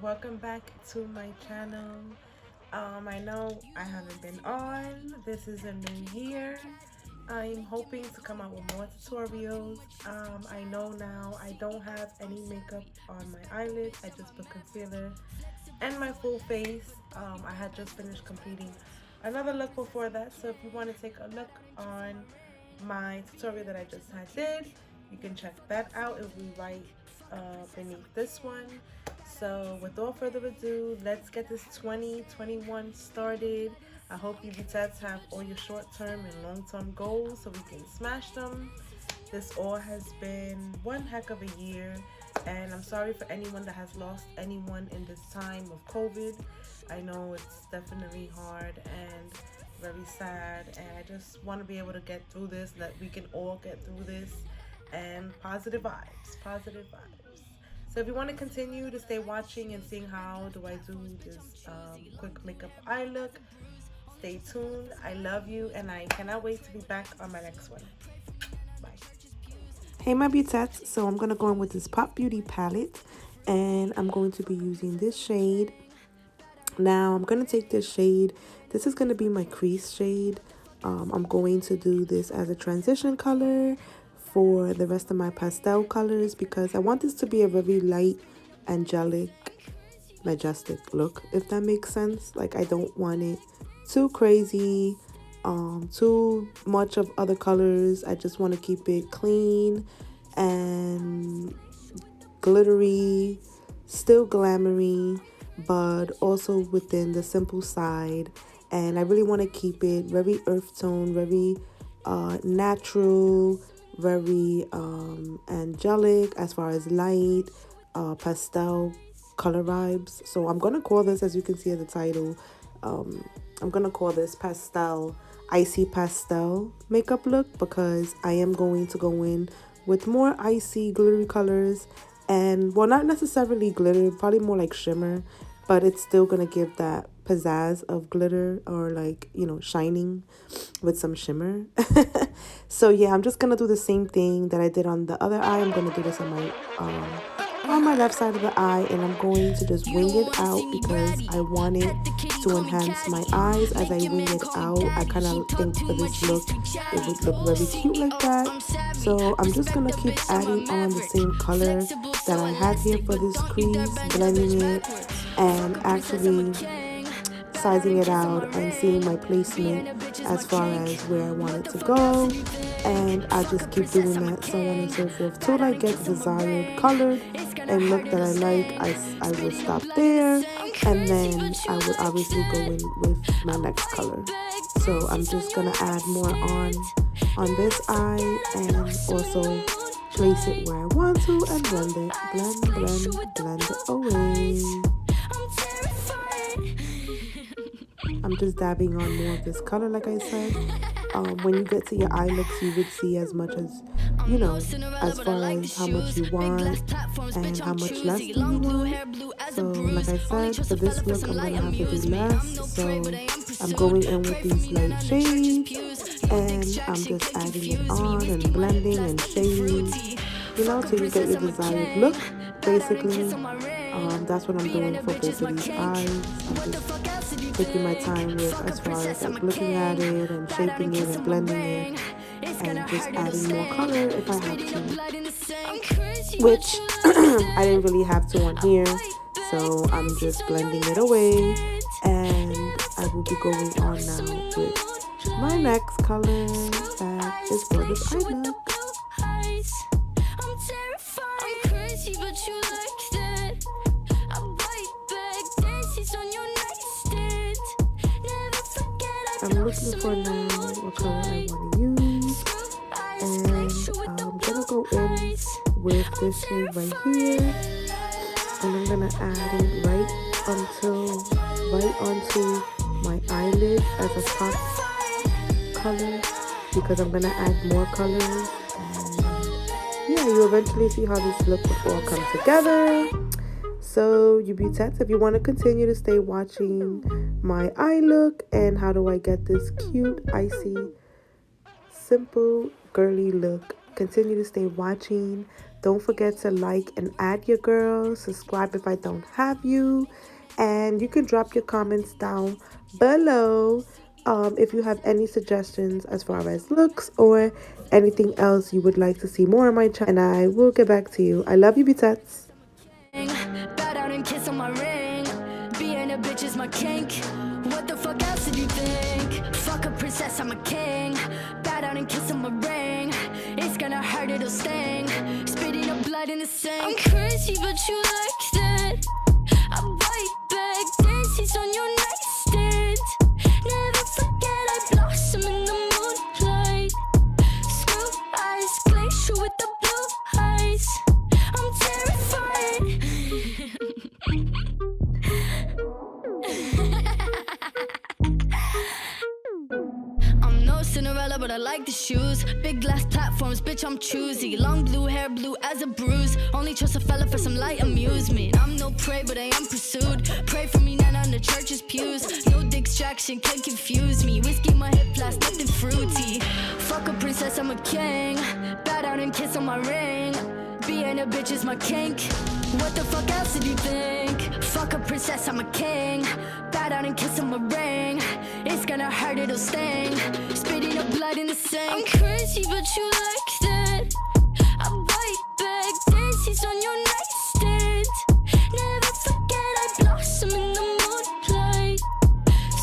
Welcome back to my channel. I know I haven't been on. This is a new year. I'm hoping to come out with more tutorials. I know now I don't have any makeup on my eyelids. I just put concealer and my full face. I had just finished completing another look before that. So if you want to take a look on my tutorial that I just did, you can check that out. It will be right beneath this one. So without further ado, let's get this 2021 started. I hope you vets have all your short-term and long-term goals so we can smash them. This all has been one heck of a year, and I'm sorry for anyone that has lost anyone in this time of COVID. I know it's definitely hard and very sad, and I just want to be able to get through this, that we can all get through this, and positive vibes, positive vibes. So if you want to continue to stay watching and seeing how do I do this quick makeup eye look, stay tuned. I love you, and I cannot wait to be back on my next one. Bye. Hey my beautettes, so I'm going to go in with this Pop Beauty palette and I'm going to be using this shade. Now I'm going to take this shade, this is going to be my crease shade. I'm going to do this as a transition color for the rest of my pastel colors because I want this to be a very light, angelic, majestic look, if that makes sense. Like I don't want it too crazy, too much of other colors. I just want to keep it clean and glittery, still glamoury, but also within the simple side. And I really want to keep it very earth tone, very natural, very angelic as far as light, pastel color vibes. So I'm gonna call this, as you can see at the title, I'm gonna call this pastel, icy pastel makeup look, because I am going to go in with more icy glittery colors, and well, not necessarily glitter, probably more like shimmer, but it's still gonna give that pizzazz of glitter, or like, you know, shining with some shimmer. So yeah, I'm just gonna do the same thing that I did on the other eye. I'm gonna do this on my left side of the eye, and I'm going to just wing it out because I want it to enhance my eyes as I wing it out. I kind of think for this look it would look very cute like that. So I'm just gonna keep adding on the same color that I had here for this crease, blending it and actually sizing it out and seeing my placement as far as where I want it to go. And I just keep doing that, so on and so forth, till I get the desired color and look that I like. I will stop there, and then I would obviously go in with my next color. So I'm just gonna add more on this eye and also place it where I want to and blend it, blend it away. I'm just dabbing on more of this color, like I said. When you get to your eye looks, you would see as much as, you know, as far as how much you want and how much less do you want. So like I said, for this look I'm gonna have to do less, so I'm going in with these light shades and I'm just adding it on and blending and shading, you know, till you get your desired look, basically. That's what I'm doing for both of these eyes. I'm just taking my time with, as far as like looking at it and shaping it and blending it, and just adding more color if I have to, which I didn't really have to on here, so I'm just blending it away. And I will be going on now with my next color that is for this eye look. I'm looking for now what color I want to use, and I'm gonna go in with this shade right here, and I'm gonna add it right onto my eyelid as a top color, because I'm gonna add more colors. And yeah, you eventually see how this look will all come together. So you beautettes, if you want to continue to stay watching my eye look and how do I get this cute, icy, simple, girly look, continue to stay watching. Don't forget to like and add your girl. Subscribe if I don't have you. And you can drop your comments down below if you have any suggestions as far as looks or anything else you would like to see more on my channel. And I will get back to you. I love you, Betats. Bow down and kiss on my ring. Being a bitch is my kink. What the fuck else did you think? Fuck a princess, I'm a king. Bow down and kiss on my ring. It's gonna hurt, it'll sting. Spitting up blood in the sink. I'm crazy, but you like that. I bite back, dances on your nightstand. Never forget I blossom in the moonlight. Screw eyes, glacier with the blue eyes. I'm terrified. I'm no Cinderella, but I like the shoes. Big glass platforms, bitch, I'm choosy. Long blue hair, blue as a bruise. Only trust a fella for some light amusement. I'm no prey, but I am pursued. Pray for me, not on the church's pews. No distraction can confuse me. Whiskey in my hip, blast, nothing fruity. Fuck a princess, I'm a king. Bow down and kiss on my ring. Being a bitch is my kink. What the fuck else did you think? Fuck a princess, I'm a king. Bow down and kiss on my ring. It's gonna hurt, it'll sting. Spitting up blood in the sink. I'm crazy, but you like that. I bite back, dances on your nightstand. Never forget I blossom in the moonlight.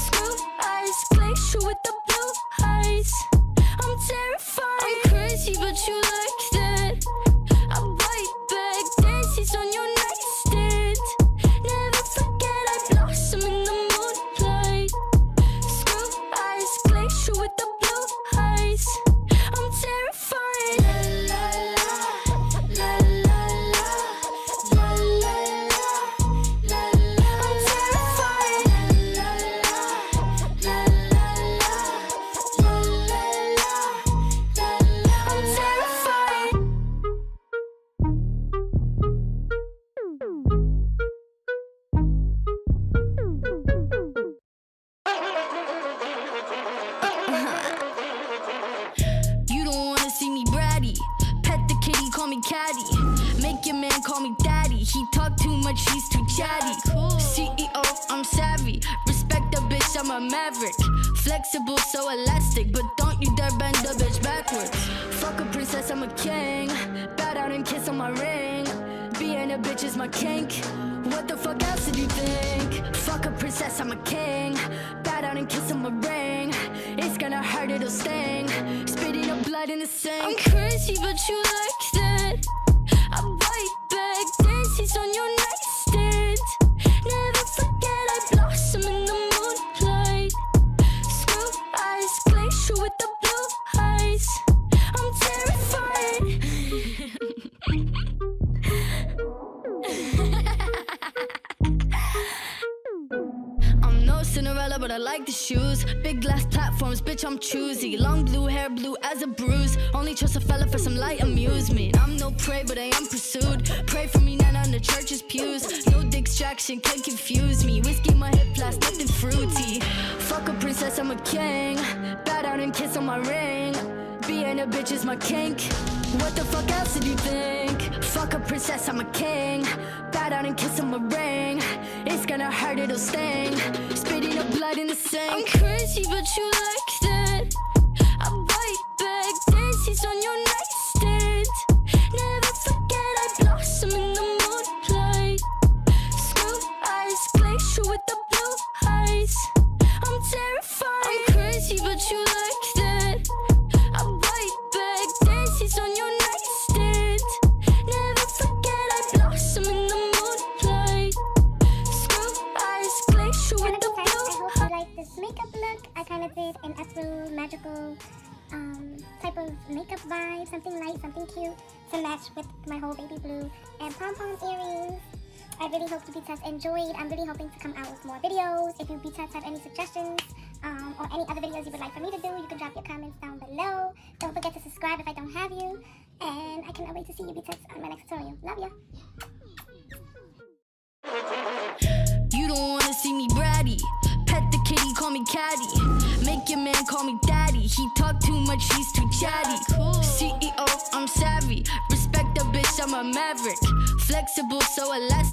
Screw eyes, glacier with the blue eyes. I'm terrified. I'm crazy, but you like that. I bite back, dances on your nightstand. Never forget I blossom in the moonlight. Screw eyes, glacier with the blue eyes. I'm terrified. La la la, la la la, la la la, la la. I'm terrified. La la la, la la la, la la la. I'm terrified. You don't wanna see me bratty. Pet the kitty, call me caddy. Make your man call me daddy. He talk too much, he's too chatty. CEO, I'm savvy. Respect the bitch, I'm a maverick. Flexible, so elastic, but don't you dare bend the bitch backwards. Fuck a princess, I'm a king. Bow down and kiss on my ring. Being a bitch is my kink. What the fuck else did you think? Fuck a princess, I'm a king. Bow down and kiss on my ring. It's gonna hurt, it'll sting. Spitting up blood in the sink. I'm crazy, but you like that. I bite back, dances on your nightstand. Never forget I blossom in the moonlight. Screw eyes, glacier with the blue eyes. I'm terrified. I'm no Cinderella, but I like the shoes. Big glass platforms, bitch, I'm choosy. Long blue hair, blue as a bruise. Only trust a fella for some light amusement. I'm no prey, but I am pursued. Pray for me, not on the church's pews. No distraction can confuse me. Whiskey in my hip, blast, nothing fruity. Fuck a princess, I'm a king. Bow down and kiss on my ring. Being a bitch is my kink. What the fuck else did you think? Fuck a princess, I'm a king. Bow down and kiss on my ring. It's gonna hurt, it'll sting. Spitting up blood in the sink. I'm crazy, but you like that. I bite back, dances on your nightstand. Never forget I blossom in the moonlight. Screw eyes, glacier with the blue eyes. I'm terrified. I'm crazy, but you like that. I bite back, dances on your nightstand. Never forget I blossom in the moonlight. Screw eyes, glacier with the blue. I hope you like this makeup look. I kind of did an April magical type of makeup vibe, something light, something cute to match with my whole baby blue and pom-pom earrings. I really hope you BTS enjoyed. I'm really hoping to come out with more videos. If you BTS have any suggestions or any other videos you would like for me to do, you can drop your comments down below. Don't forget to subscribe if I don't have you. And I cannot wait to see you BTS on my next tutorial. Love ya. You don't wanna see me bratty. Pet the kitty, call me caddy. Make your man call me daddy. He talk too much, he's too chatty. CEO, I'm savvy. Respect the bitch, I'm a maverick. Flexible, so elastic.